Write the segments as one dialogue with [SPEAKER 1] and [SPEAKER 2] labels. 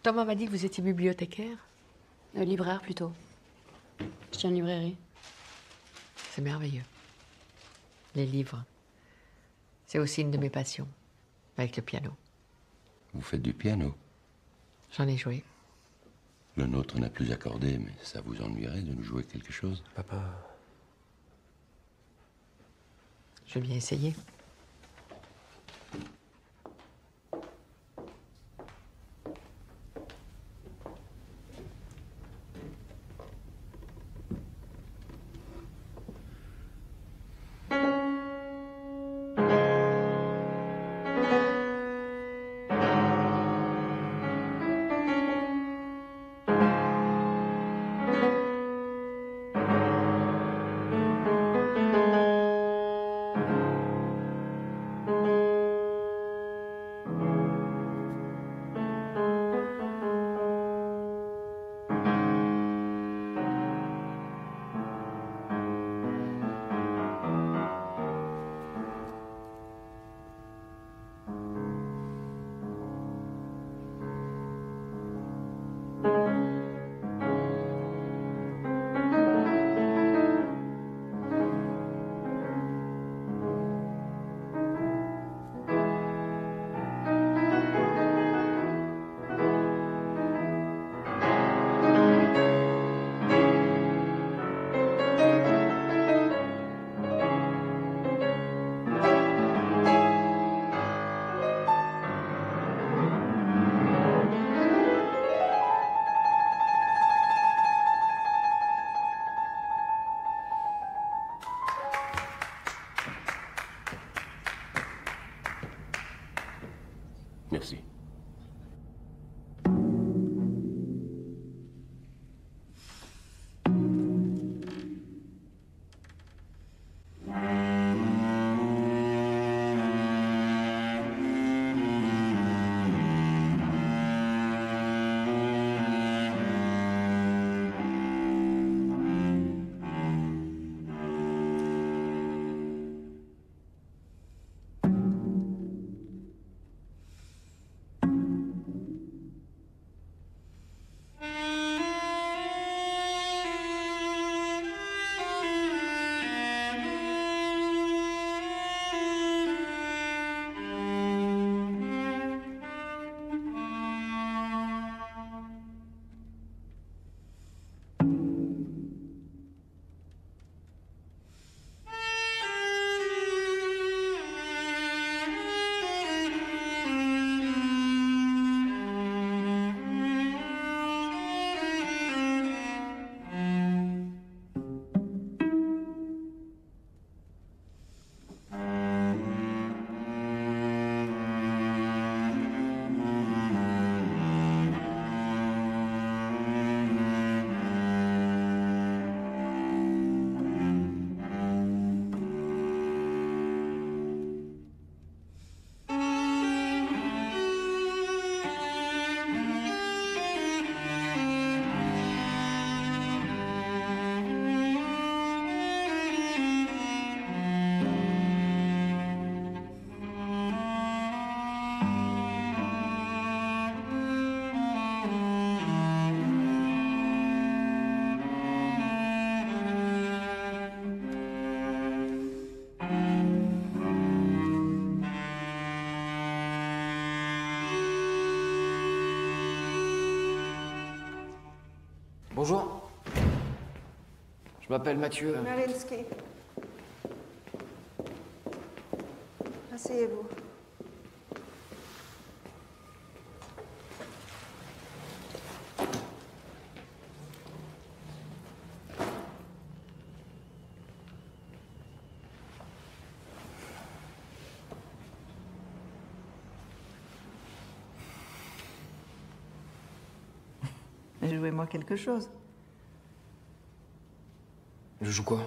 [SPEAKER 1] Thomas m'a dit que vous étiez bibliothécaire.
[SPEAKER 2] Libraire, plutôt. Je tiens une librairie.
[SPEAKER 1] C'est merveilleux. Les livres. C'est aussi une de mes passions, avec le piano.
[SPEAKER 3] Vous faites du piano?
[SPEAKER 1] J'en ai joué.
[SPEAKER 3] Le nôtre n'a plus accordé, mais ça vous ennuierait de nous jouer quelque chose?
[SPEAKER 4] Papa...
[SPEAKER 1] Je vais bien essayer.
[SPEAKER 3] Merci.
[SPEAKER 4] Bonjour. Je m'appelle Mathieu.
[SPEAKER 5] Malinsky. Asseyez-vous. Jouez-moi quelque chose.
[SPEAKER 4] Je joue quoi?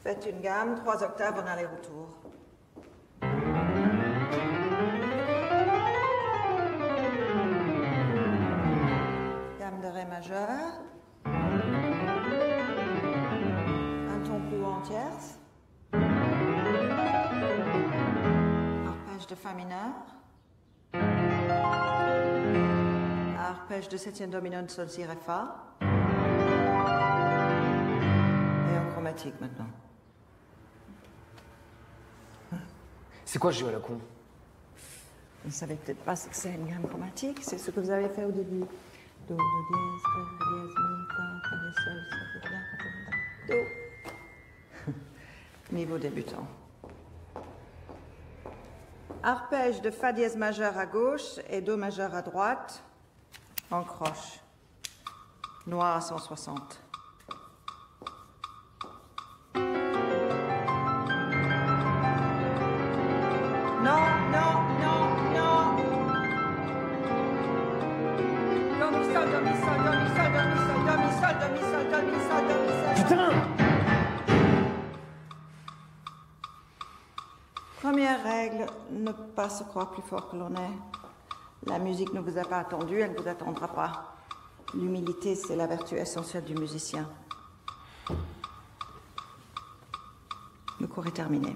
[SPEAKER 5] Faites une gamme, 3 octaves en aller-retour. Gamme de Ré majeur. Un ton plus haut en tierce. Arpège de Fa mineur. Arpège de septième dominante sol si ré fa. Et en chromatique maintenant.
[SPEAKER 4] C'est quoi ce jeu à la con?
[SPEAKER 5] Vous ne savez peut-être pas ce que c'est une gamme chromatique, c'est ce que vous avez fait au début. Do, do, dièse, ré, dièse, mi, fa, fa, ré, sol, sol, la, do. Niveau débutant. Arpège de fa dièse majeur à gauche et do majeur à droite, en croche. Noir à 160. Non, non, non, non. Do, mi, sol, do, mi, sol, do, mi, sol, do, mi, sol, do, mi, sol, do, mi, sol, do, mi, sol, do, mi, sol.
[SPEAKER 4] Putain!
[SPEAKER 5] Première règle, ne pas se croire plus fort que l'on est. La musique ne vous a pas attendu, elle ne vous attendra pas. L'humilité, c'est la vertu essentielle du musicien. Le cours est terminé.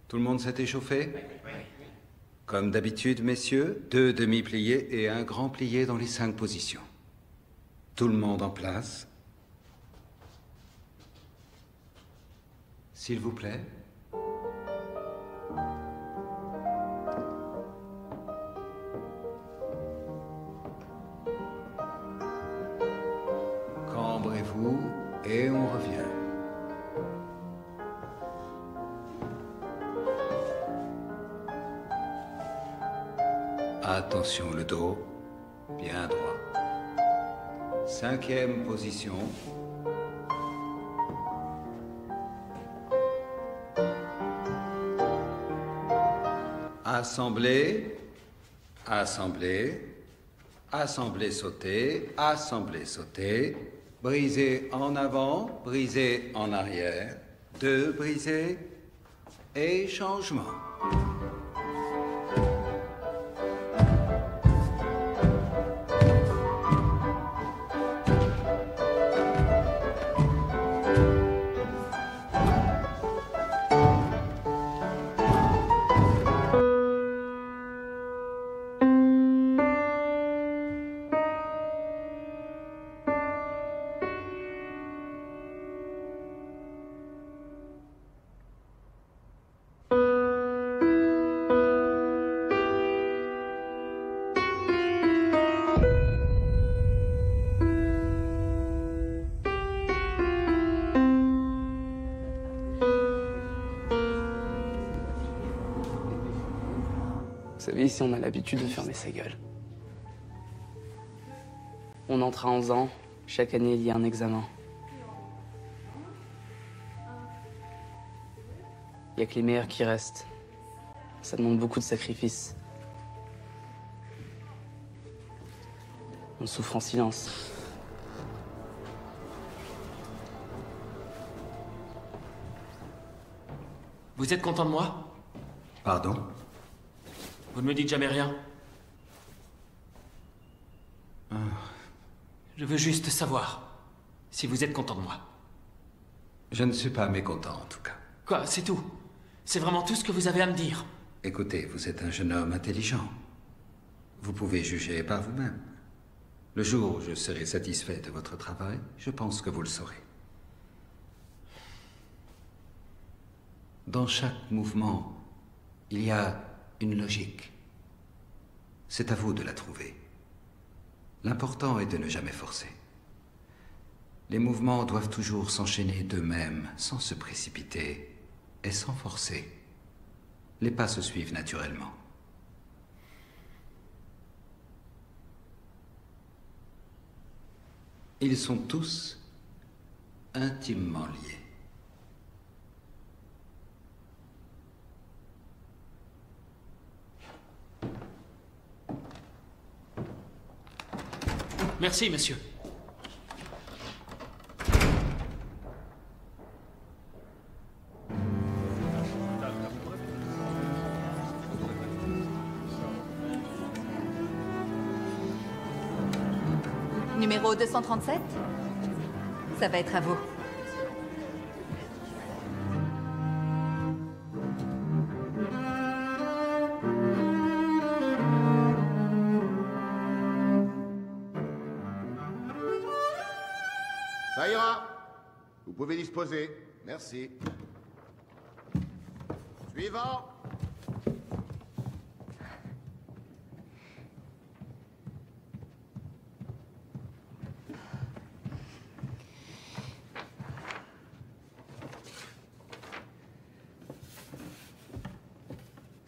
[SPEAKER 6] Tout le monde s'est échauffé? Comme d'habitude, messieurs, 2 demi-pliés et un grand plié dans les 5 positions. Tout le monde en place. S'il vous plaît. Cambrez-vous et on revient. Attention, le dos, bien droit. 5e position. Assemblée, assemblée, assemblée sauter, assemblée sauter, briser en avant, briser en arrière, 2 brisés et changement.
[SPEAKER 7] Vous savez, ici, on a l'habitude de fermer sa gueule. On entre à 11 ans, chaque année, il y a un examen. Y a que les meilleurs qui restent. Ça demande beaucoup de sacrifices. On souffre en silence.
[SPEAKER 8] Vous êtes content de moi?
[SPEAKER 6] Pardon?
[SPEAKER 8] Vous ne me dites jamais rien. Je veux juste savoir si vous êtes content de moi.
[SPEAKER 6] Je ne suis pas mécontent, en tout cas.
[SPEAKER 8] Quoi, c'est tout? C'est vraiment tout ce que vous avez à me dire?
[SPEAKER 6] Écoutez, vous êtes un jeune homme intelligent. Vous pouvez juger par vous-même. Le jour où je serai satisfait de votre travail, je pense que vous le saurez. Dans chaque mouvement, il y a une logique. C'est à vous de la trouver. L'important est de ne jamais forcer. Les mouvements doivent toujours s'enchaîner d'eux-mêmes, sans se précipiter et sans forcer. Les pas se suivent naturellement. Ils sont tous intimement liés.
[SPEAKER 8] Merci, monsieur.
[SPEAKER 9] Numéro 237? Ça va être à vous.
[SPEAKER 10] Ça ira. Vous pouvez disposer. Merci. Suivant.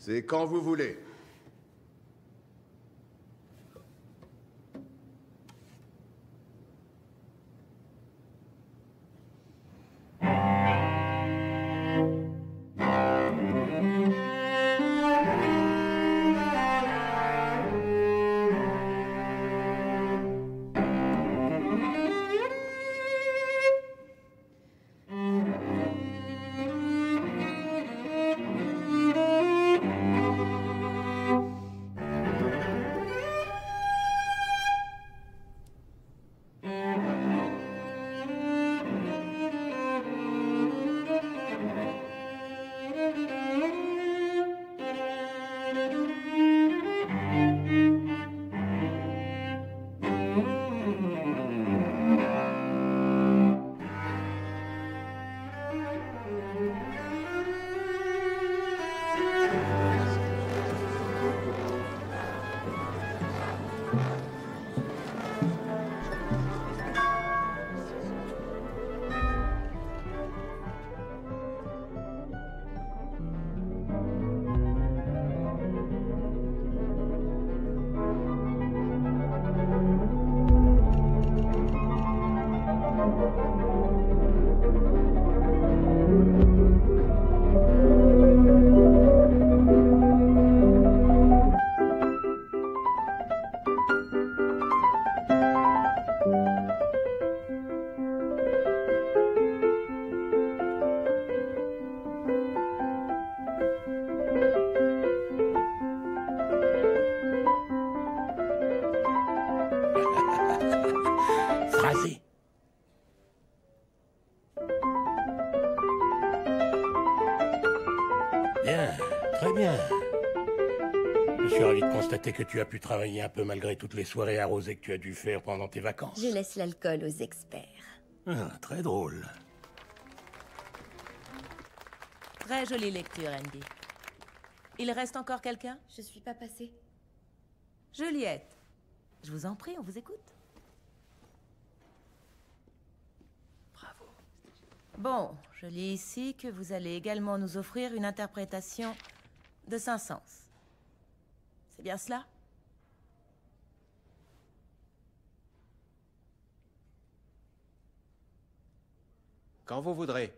[SPEAKER 10] C'est quand vous voulez.
[SPEAKER 11] Phrasé. Bien, très bien. Je suis ravi de constater que tu as pu travailler un peu malgré toutes les soirées arrosées que tu as dû faire pendant tes vacances.
[SPEAKER 12] Je laisse l'alcool aux experts.
[SPEAKER 11] Ah, très drôle.
[SPEAKER 13] Très jolie lecture, Andy. Il reste encore quelqu'un?
[SPEAKER 12] Je suis pas passée.
[SPEAKER 13] Juliette, je vous en prie, on vous écoute.
[SPEAKER 8] Bravo.
[SPEAKER 13] Bon, je lis ici que vous allez également nous offrir une interprétation de Saint-Saëns. C'est bien cela?
[SPEAKER 14] Quand vous voudrez.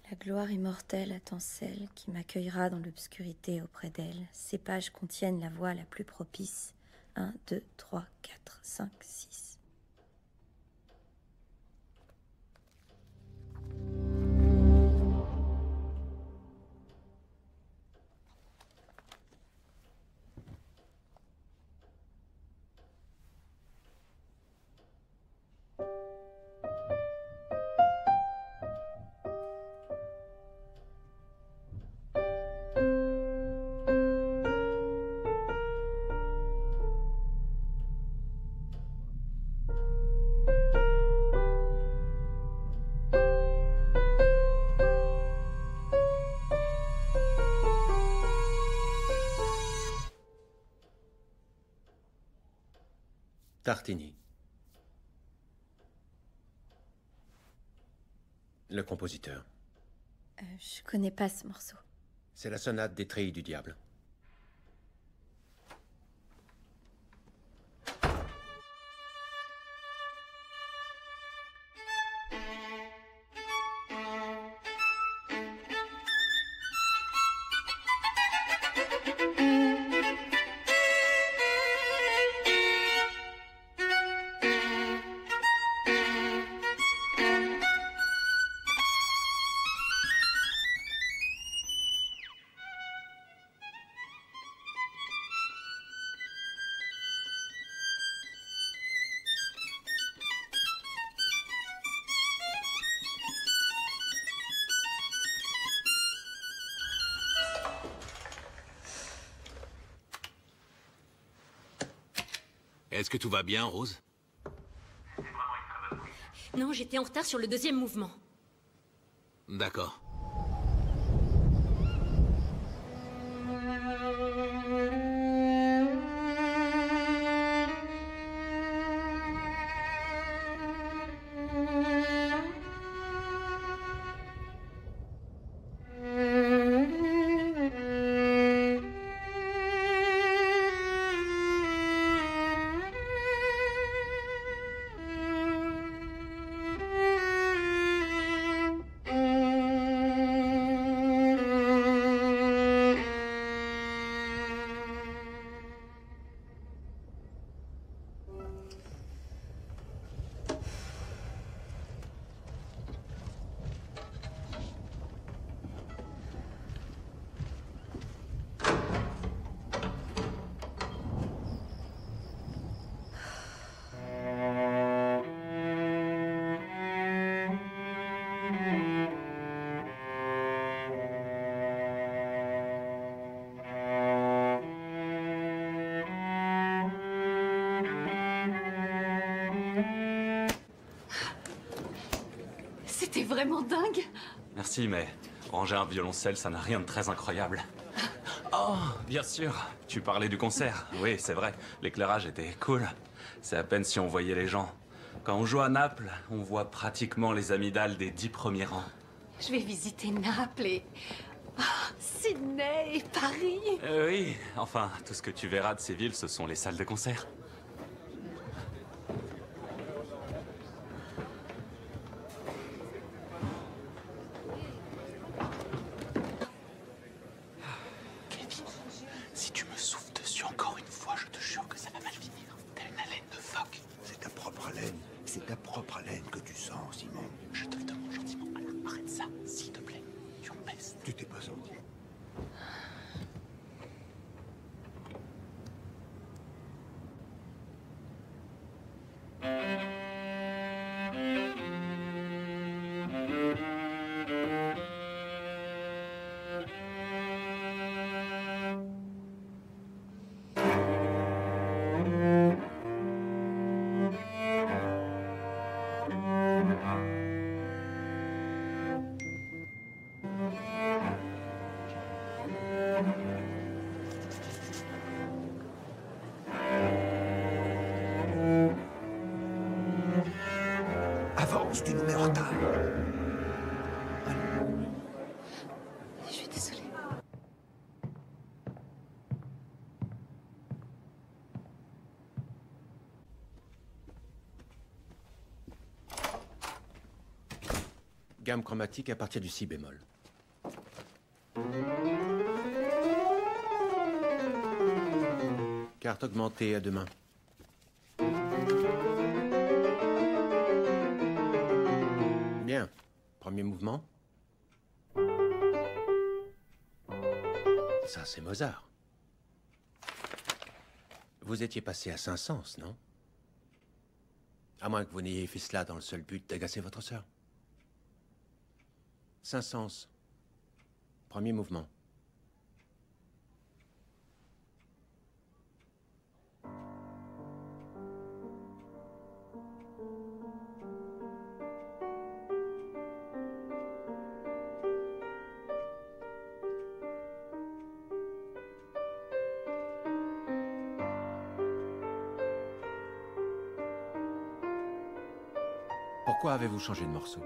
[SPEAKER 12] La gloire immortelle attend celle qui m'accueillera dans l'obscurité auprès d'elle. Ces pages contiennent la voie la plus propice. 1, 2, 3, 4, 5, 6.
[SPEAKER 14] Tartini. Le compositeur.
[SPEAKER 12] Je connais pas ce morceau.
[SPEAKER 14] C'est la sonate des treillis du diable.
[SPEAKER 15] Est-ce que tout va bien, Rose?
[SPEAKER 16] Non, j'étais en retard sur le deuxième mouvement.
[SPEAKER 15] D'accord.
[SPEAKER 16] C'était vraiment dingue.
[SPEAKER 17] Merci, mais ranger un violoncelle, ça n'a rien de très incroyable. Oh, bien sûr, tu parlais du concert. Oui, c'est vrai, l'éclairage était cool. C'est à peine si on voyait les gens. Quand on joue à Naples, on voit pratiquement les amygdales des 10 premiers rangs.
[SPEAKER 16] Je vais visiter Naples et... Sydney et Paris.
[SPEAKER 17] Oui, enfin, tout ce que tu verras de ces villes, ce sont les salles de concert.
[SPEAKER 8] Kevin, si tu me souffles dessus encore une fois, je te jure que ça va mal finir. T'as une haleine de phoque.
[SPEAKER 10] C'est ta propre haleine. C'est ta propre haleine que tu sens, Simon.
[SPEAKER 8] Je te le demande gentiment. Alors, arrête ça, s'il te plaît. Tu en baisses.
[SPEAKER 10] Tu t'es pas senti.
[SPEAKER 6] tard.
[SPEAKER 12] Je suis désolée.
[SPEAKER 14] Gamme chromatique à partir du si bémol. Carte augmentée à 2 mains. Bien. Premier mouvement. Ça, c'est Mozart. Vous étiez passé à Saint-Saëns, non? À moins que vous n'ayez fait cela dans le seul but d'agacer votre sœur. Saint-Saëns. Premier mouvement. Pourquoi avez-vous changé de morceau?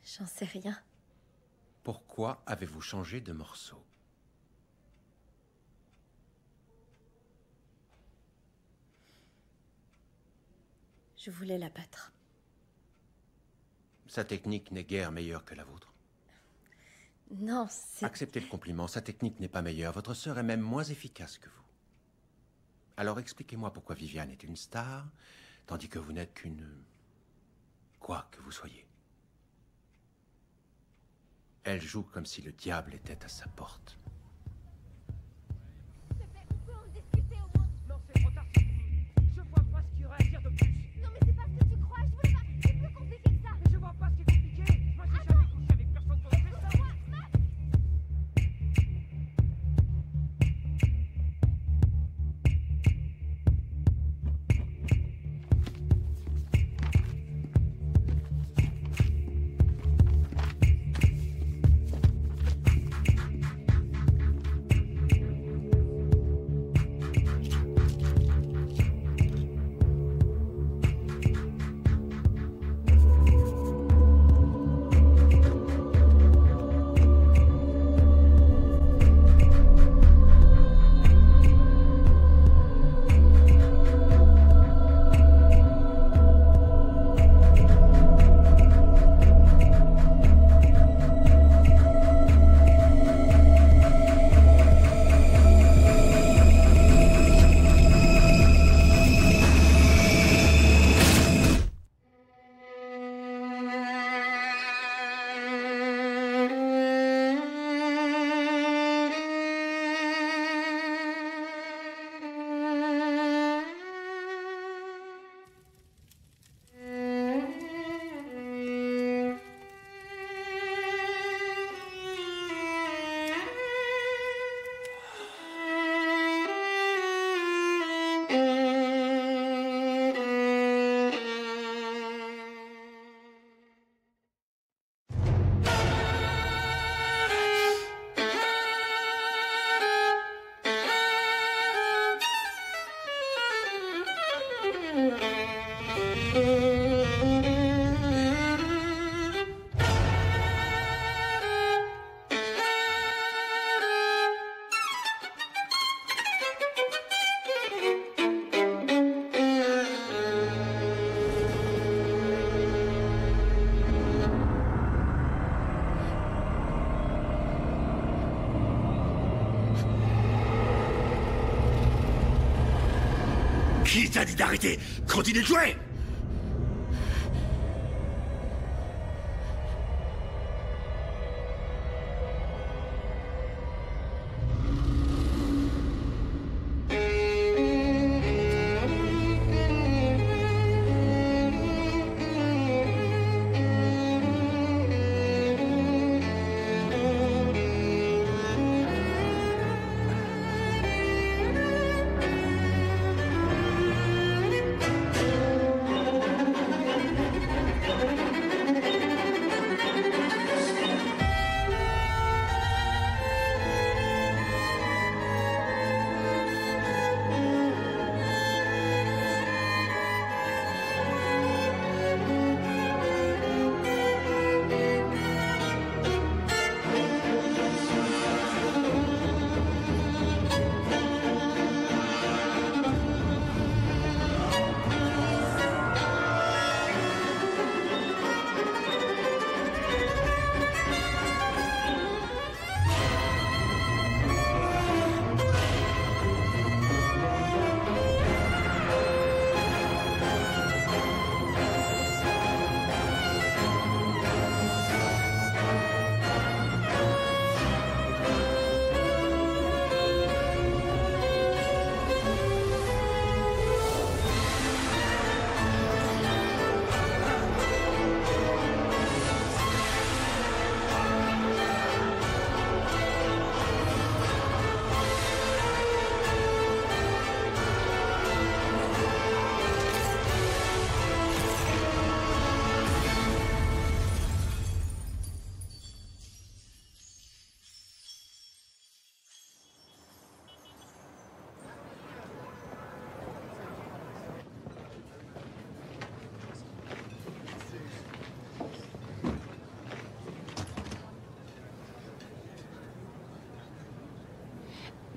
[SPEAKER 12] J'en sais rien.
[SPEAKER 14] Pourquoi avez-vous changé de morceau?
[SPEAKER 12] Je voulais la battre.
[SPEAKER 14] Sa technique n'est guère meilleure que la vôtre.
[SPEAKER 12] Non, c'est...
[SPEAKER 14] Acceptez le compliment, sa technique n'est pas meilleure. Votre sœur est même moins efficace que vous. Alors expliquez-moi pourquoi Viviane est une star, tandis que vous n'êtes qu'une... quoi que vous soyez. Elle joue comme si le diable était à sa porte.
[SPEAKER 18] Non, c'est trop tard, c'est fini. Je vois pas ce qu'il y aurait à dire de plus.
[SPEAKER 19] Non, mais c'est pas ce que tu crois, je voulais pas. C'est plus compliqué que ça.
[SPEAKER 18] Mais je vois pas ce qui est compliqué. Moi, j'ai jamais couché avec personne pour faire ça.
[SPEAKER 11] Qui t'a dit d'arrêter? Continue de jouer!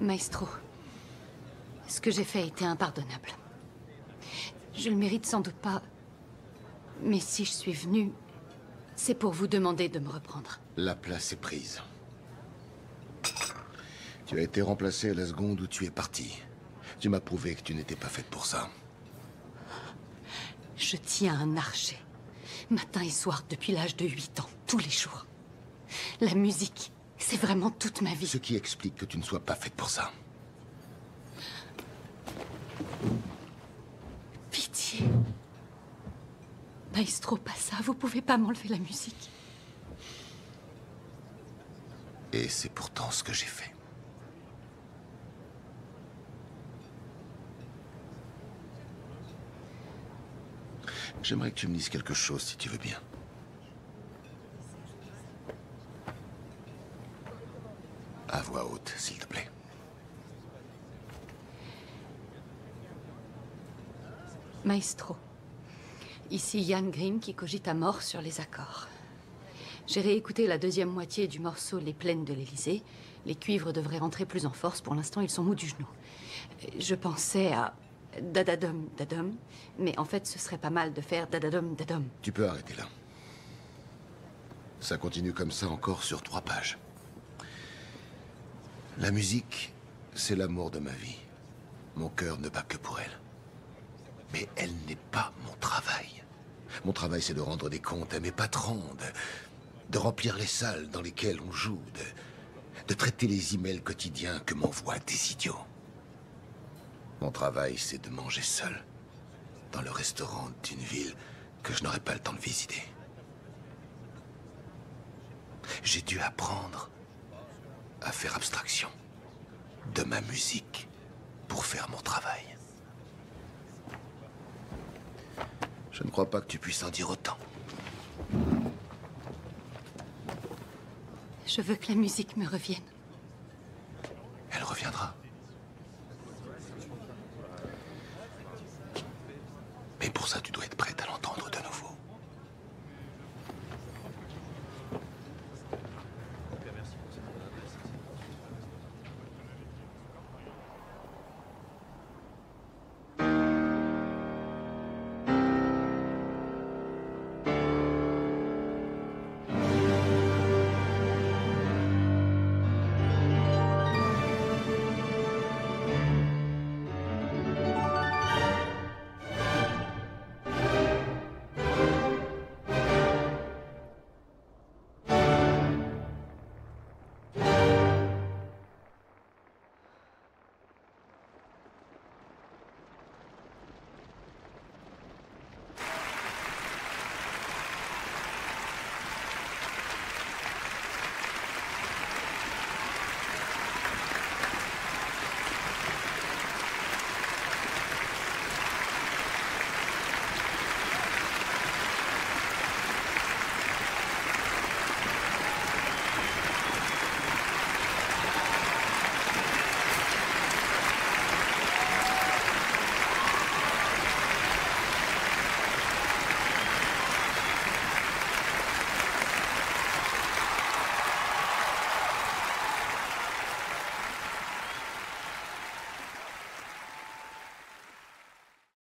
[SPEAKER 16] Maestro, ce que j'ai fait était impardonnable. Je le mérite sans doute pas. Mais si je suis venue, c'est pour vous demander de me reprendre.
[SPEAKER 10] La place est prise. Tu as été remplacé à la seconde où tu es parti. Tu m'as prouvé que tu n'étais pas faite pour ça.
[SPEAKER 16] Je tiens un archer. Matin et soir depuis l'âge de 8 ans, tous les jours. La musique, c'est vraiment toute ma vie.
[SPEAKER 10] Ce qui explique que tu ne sois pas faite pour ça.
[SPEAKER 16] Pitié. Maestro, pas ça. Vous pouvez pas m'enlever la musique.
[SPEAKER 10] Et c'est pourtant ce que j'ai fait. J'aimerais que tu me dises quelque chose, si tu veux bien. À voix haute, s'il te plaît.
[SPEAKER 16] Maestro, ici Yann Grimm qui cogite à mort sur les accords. J'ai réécouté la deuxième moitié du morceau Les Plaines de l'Élysée. Les cuivres devraient rentrer plus en force. Pour l'instant, ils sont mous du genou. Je pensais à dadadum dadum, mais en fait, ce serait pas mal de faire dadadum dadum.
[SPEAKER 10] Tu peux arrêter là. Ça continue comme ça encore sur 3 pages. La musique, c'est l'amour de ma vie. Mon cœur ne bat que pour elle. Mais elle n'est pas mon travail. Mon travail, c'est de rendre des comptes à mes patrons, de remplir les salles dans lesquelles on joue, de traiter les emails quotidiens que m'envoient des idiots. Mon travail, c'est de manger seul, dans le restaurant d'une ville que je n'aurai pas le temps de visiter. J'ai dû apprendre à faire abstraction de ma musique pour faire mon travail. Je ne crois pas que tu puisses en dire autant.
[SPEAKER 16] Je veux que la musique me revienne.